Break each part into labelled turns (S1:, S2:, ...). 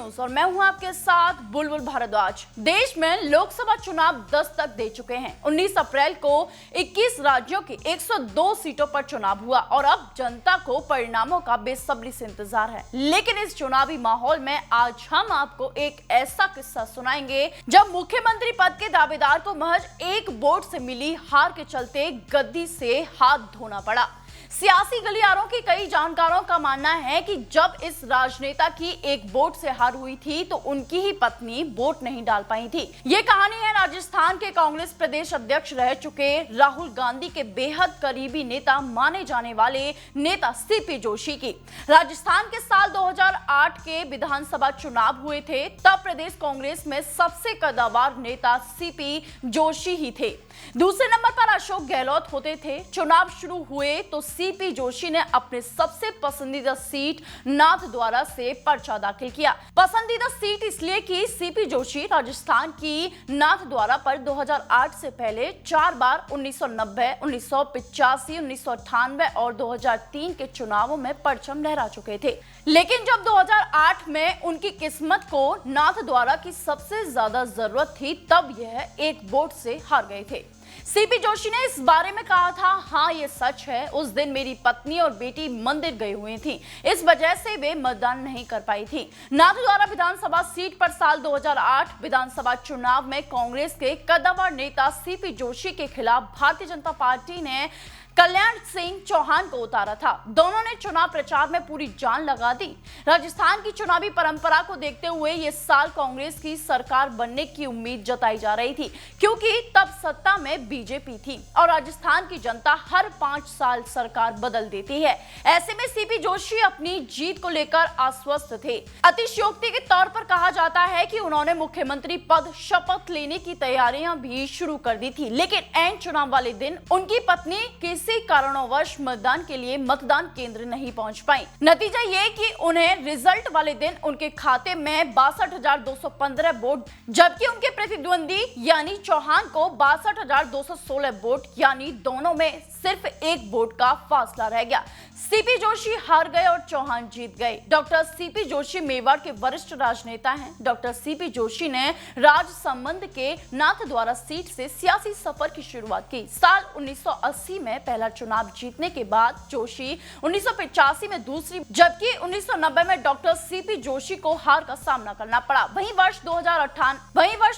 S1: News और मैं हूं आपके साथ बुलबुल भारद्वाज। देश में लोकसभा चुनाव दस्तक दे चुके हैं। 19 अप्रैल को 21 राज्यों की 102 सीटों पर चुनाव हुआ और अब जनता को परिणामों का बेसब्री से इंतजार है। लेकिन इस चुनावी माहौल में आज हम आपको एक ऐसा किस्सा सुनाएंगे जब मुख्यमंत्री पद के दावेदार को महज एक वोट से मिली हार के चलते गद्दी से हाथ धोना पड़ा। सियासी गलियारों के कई जानकारों का मानना है कि जब इस राजनेता की एक वोट से हार हुई थी तो उनकी ही पत्नी वोट नहीं डाल पाई थी। ये कहानी है राजस्थान के कांग्रेस प्रदेश अध्यक्ष रह चुके राहुल गांधी के बेहद करीबी नेता माने जाने वाले नेता सीपी जोशी की। राजस्थान के साल 2008 के विधानसभा चुनाव हुए थे, तब प्रदेश कांग्रेस में सबसे कद्दावर नेता सीपी जोशी ही थे। दूसरे नंबर पर अशोक गहलोत होते थे। चुनाव शुरू हुए तो सीपी जोशी ने अपने सबसे पसंदीदा सीट नाथद्वारा से पर्चा दाखिल किया। पसंदीदा सीट इसलिए कि सीपी जोशी राजस्थान की नाथद्वारा पर 2008 से पहले 4 बार 1990, 1985, 1998 और 2003 के चुनावों में परचम लहरा चुके थे। लेकिन जब 2008 में उनकी किस्मत को नाथद्वारा की सबसे ज्यादा जरूरत थी, तब यह एक वोट से हार गए थे। सीपी जोशी ने इस बारे में कहा था, हाँ ये सच है, उस दिन मेरी पत्नी और बेटी मंदिर गई हुई थी, इस वजह से वे मतदान नहीं कर पाई थी। नाथद्वारा विधानसभा सीट पर साल 2008 विधानसभा चुनाव में कांग्रेस के कद्दावर नेता सीपी जोशी के खिलाफ भारतीय जनता पार्टी ने कल्याण सिंह चौहान को उतारा था। दोनों ने चुनाव प्रचार में पूरी जान लगा दी। राजस्थान की चुनावी परंपरा को देखते हुए ये साल कांग्रेस की सरकार बनने की उम्मीद जताई जा रही थी, क्योंकि तब सत्ता में बीजेपी थी और राजस्थान की जनता हर 5 साल सरकार बदल देती है। ऐसे में सीपी जोशी अपनी जीत को लेकर आश्वस्त थे। अतिशयोक्ति के तौर पर कहा जाता है कि उन्होंने मुख्यमंत्री पद शपथ लेने की तैयारियां भी शुरू कर दी थी, लेकिन ऐन चुनाव वाले दिन उनकी पत्नी किसी कारणवश मतदान के लिए मतदान केंद्र नहीं पहुंच पाई। नतीजा ये कि उन्हें रिजल्ट वाले दिन उनके खाते में 62,215 वोट, जबकि उनके प्रतिद्वंदी यानी चौहान को 62,216 वोट, यानी दोनों में सिर्फ एक वोट का फासला रह गया। सीपी जोशी हार गए और चौहान जीत गए। डॉक्टर सीपी जोशी मेवाड़ के वरिष्ठ राजनेता हैं। डॉक्टर सीपी जोशी ने राज संबंध के नाथद्वारा सीट से सियासी सफर की शुरुआत की। साल 1980 में पहला चुनाव जीतने के बाद जोशी 1985 में दूसरी, जबकि 1990 में डॉक्टर सीपी जोशी को हार का सामना करना पड़ा। वहीं वर्ष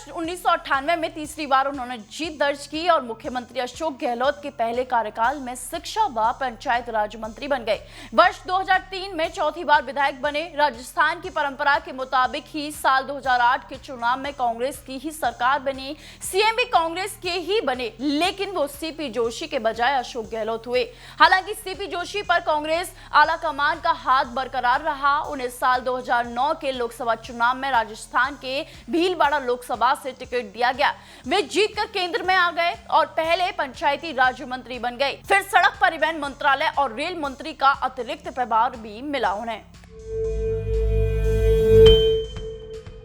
S1: 1998 में तीसरी बार उन्होंने जीत दर्ज की और मुख्यमंत्री अशोक गहलोत के पहले कार्यकाल में शिक्षा व पंचायत राज मंत्री बन गए। वर्ष 2003 में चौथी बार विधायक बने। राजस्थान की परंपरा के मुताबिक ही साल 2008 के चुनाव में कांग्रेस की ही सरकार बनी, सीएम भी कांग्रेस के ही बने, लेकिन वो सीपी जोशी के बजाय अशोक गहलोत हुए। हालांकि सीपी जोशी पर कांग्रेस आलाकमान का हाथ बरकरार रहा। उन्हें साल 2009 के लोकसभा चुनाव में राजस्थान के भीलवाड़ा लोकसभा से टिकट दिया गया। वे जीतकर केंद्र में आ गए और पहले पंचायती राज्य मंत्री बन गए। फिर सड़क परिवहन मंत्रालय और रेल मंत्री का अतिरिक्त प्रभार भी मिला उन्हें।